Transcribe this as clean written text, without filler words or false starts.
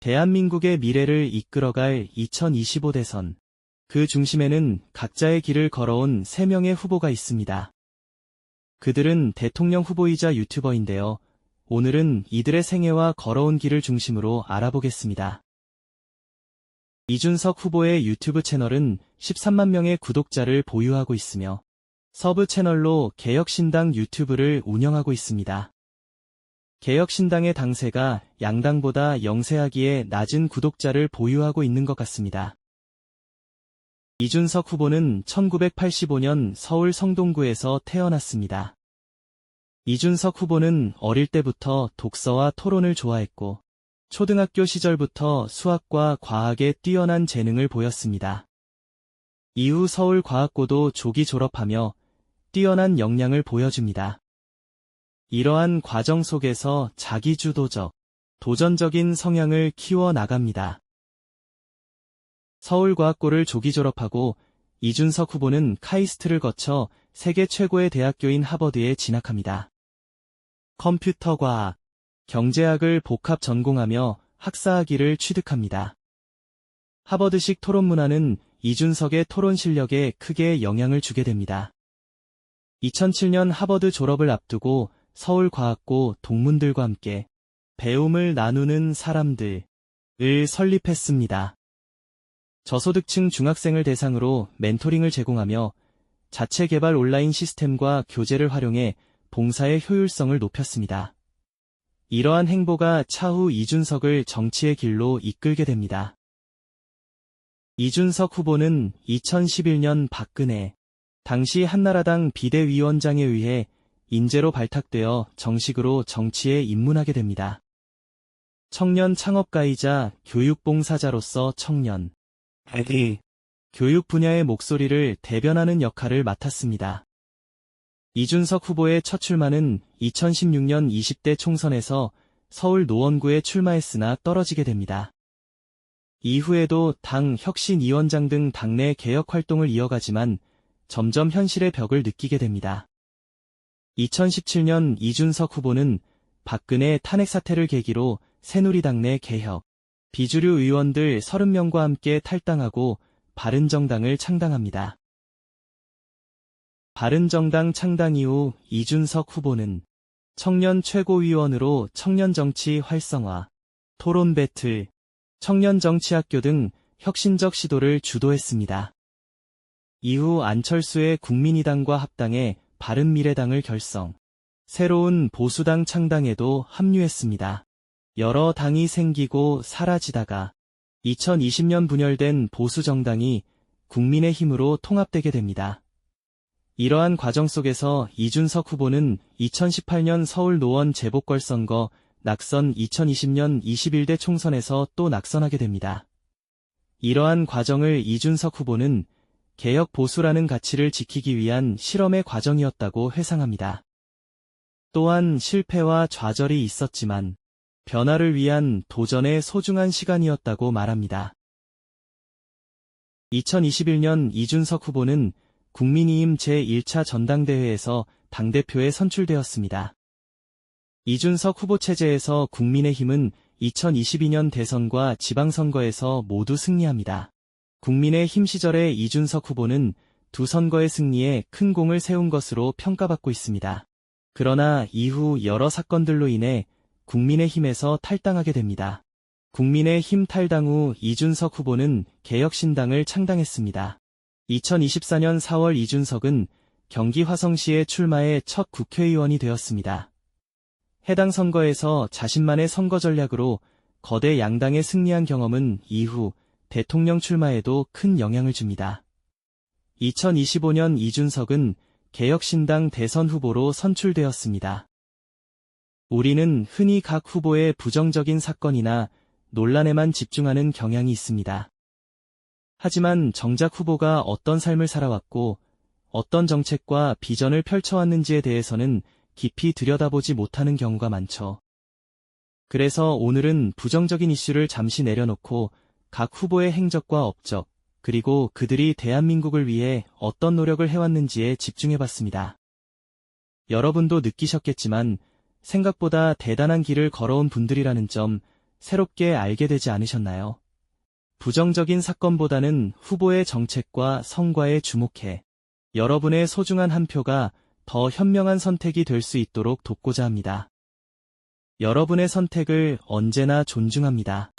대한민국의 미래를 이끌어갈 2025 대선. 그 중심에는 각자의 길을 걸어온 3명의 후보가 있습니다. 그들은 대통령 후보이자 유튜버인데요. 오늘은 이들의 생애와 걸어온 길을 중심으로 알아보겠습니다. 이준석 후보의 유튜브 채널은 13만 명의 구독자를 보유하고 있으며 서브 채널로 개혁신당 유튜브를 운영하고 있습니다. 개혁신당의 당세가 양당보다 영세하기에 낮은 구독자를 보유하고 있는 것 같습니다. 이준석 후보는 1985년 서울 성동구에서 태어났습니다. 이준석 후보는 어릴 때부터 독서와 토론을 좋아했고 초등학교 시절부터 수학과 과학에 뛰어난 재능을 보였습니다. 이후 서울과학고도 조기 졸업하며 뛰어난 역량을 보여줍니다. 이러한 과정 속에서 자기주도적, 도전적인 성향을 키워나갑니다. 서울과학고를 조기 졸업하고 이준석 후보는 카이스트를 거쳐 세계 최고의 대학교인 하버드에 진학합니다. 컴퓨터과학, 경제학을 복합 전공하며 학사학위를 취득합니다. 하버드식 토론 문화는 이준석의 토론 실력에 크게 영향을 주게 됩니다. 2007년 하버드 졸업을 앞두고 서울과학고 동문들과 함께 배움을 나누는 사람들을 설립했습니다. 저소득층 중학생을 대상으로 멘토링을 제공하며 자체 개발 온라인 시스템과 교재를 활용해 봉사의 효율성을 높였습니다. 이러한 행보가 차후 이준석을 정치의 길로 이끌게 됩니다. 이준석 후보는 2011년 박근혜 당시 한나라당 비대위원장에 의해 인재로 발탁되어 정식으로 정치에 입문하게 됩니다. 청년 창업가이자 교육봉사자로서 청년, 교육 분야의 목소리를 대변하는 역할을 맡았습니다. 이준석 후보의 첫 출마는 2016년 20대 총선에서 서울 노원구에 출마했으나 떨어지게 됩니다. 이후에도 당 혁신위원장 등 당내 개혁 활동을 이어가지만 점점 현실의 벽을 느끼게 됩니다. 2017년 이준석 후보는 박근혜 탄핵 사태를 계기로 새누리당 내 개혁, 비주류 의원들 30명과 함께 탈당하고 바른정당을 창당합니다. 바른정당 창당 이후 이준석 후보는 청년 최고위원으로 청년정치 활성화, 토론 배틀, 청년정치학교 등 혁신적 시도를 주도했습니다. 이후 안철수의 국민의당과 합당해 바른미래당을 결성, 새로운 보수당 창당에도 합류했습니다. 여러 당이 생기고 사라지다가 2020년 분열된 보수정당이 국민의힘으로 통합되게 됩니다. 이러한 과정 속에서 이준석 후보는 2018년 서울 노원 재보궐선거, 낙선 2020년 21대 총선에서 또 낙선하게 됩니다. 이러한 과정을 이준석 후보는 개혁 보수라는 가치를 지키기 위한 실험의 과정이었다고 회상합니다. 또한 실패와 좌절이 있었지만 변화를 위한 도전의 소중한 시간이었다고 말합니다. 2021년 이준석 후보는 국민의힘 제1차 전당대회에서 당대표에 선출되었습니다. 이준석 후보 체제에서 국민의힘은 2022년 대선과 지방선거에서 모두 승리합니다. 국민의힘 시절의 이준석 후보는 두 선거의 승리에 큰 공을 세운 것으로 평가받고 있습니다. 그러나 이후 여러 사건들로 인해 국민의힘에서 탈당하게 됩니다. 국민의힘 탈당 후 이준석 후보는 개혁신당을 창당했습니다. 2024년 4월 이준석은 경기 화성시에 출마해 첫 국회의원이 되었습니다. 해당 선거에서 자신만의 선거 전략으로 거대 양당에 승리한 경험은 이후 대통령 출마에도 큰 영향을 줍니다. 2025년 이준석은 개혁신당 대선 후보로 선출되었습니다. 우리는 흔히 각 후보의 부정적인 사건이나 논란에만 집중하는 경향이 있습니다. 하지만 정작 후보가 어떤 삶을 살아왔고 어떤 정책과 비전을 펼쳐왔는지에 대해서는 깊이 들여다보지 못하는 경우가 많죠. 그래서 오늘은 부정적인 이슈를 잠시 내려놓고 각 후보의 행적과 업적, 그리고 그들이 대한민국을 위해 어떤 노력을 해왔는지에 집중해봤습니다. 여러분도 느끼셨겠지만 생각보다 대단한 길을 걸어온 분들이라는 점 새롭게 알게 되지 않으셨나요? 부정적인 사건보다는 후보의 정책과 성과에 주목해 여러분의 소중한 한 표가 더 현명한 선택이 될 수 있도록 돕고자 합니다. 여러분의 선택을 언제나 존중합니다.